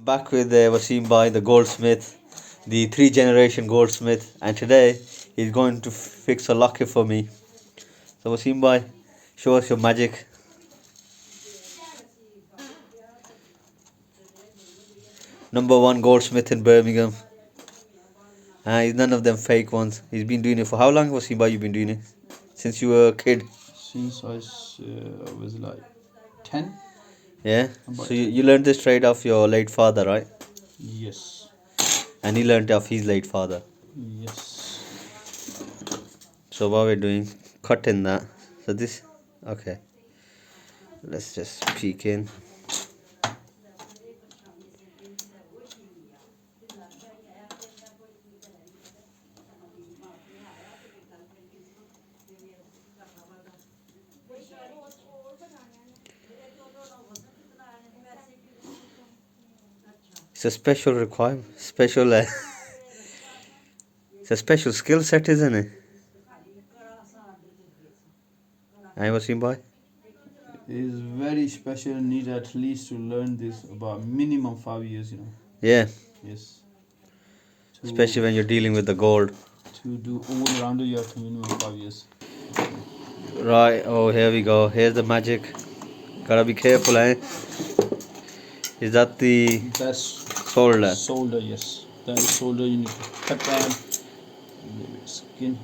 Back with Waseem bhai, the Goldsmith, the 3 generation Goldsmith, and today he's going to fix a locket for me. So Waseem bhai, show us your magic. #1 Goldsmith in Birmingham. He's none of them fake ones. He's been doing it for how long, Waseem bhai? You been doing it since you were a kid? Since I was like 10. Yeah. So you learned this trade off your late father, right? Yes. And he learned it off his late father. Yes. So what we're doing, cutting that. So this, okay. Let's just peek in. It's a special requirement, special. It's a special skill set, isn't it? I Waseem bhai. It is very special. Need at least to learn this about minimum 5 years. Yeah. Yes. Especially when you're dealing with the gold. To do all around you have to minimum 5 years. Right. Oh, here we go. Here's the magic. Gotta be careful, eh? Is that the solder? Solder, yes. That is solder. You need to cut down the skin.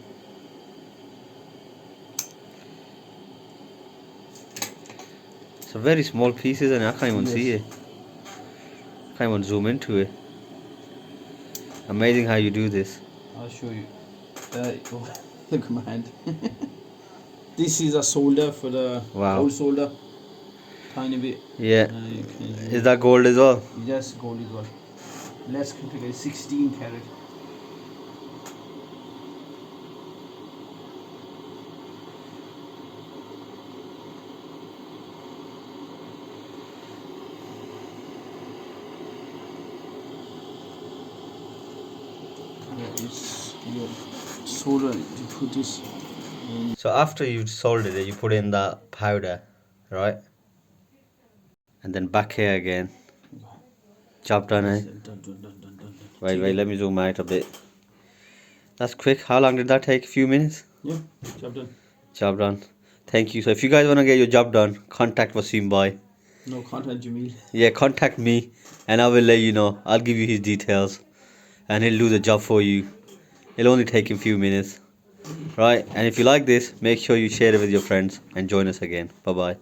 It's a very small pieces, and I can't even see it. Can't even zoom into it. Amazing how you do this. I'll show you. Look at my hand. This is a solder for the gold solder. Tiny bit. Yeah. Is that gold as well? Yes, gold as well. Less complicated. 16 carat. It's your solder. You put this in. So after you soldered it, you put in that powder, right? And then back here again. Job done, eh? Done. Wait, let me zoom out a bit. That's quick. How long did that take? A few minutes? Yeah, job done. Job done. Thank you. So if you guys want to get your job done, contact Waseem bhai. No, contact Jamil. Yeah, contact me and I will let you know. I'll give you his details and he'll do the job for you. It'll only take him a few minutes. Right? And if you like this, make sure you share it with your friends and join us again. Bye-bye.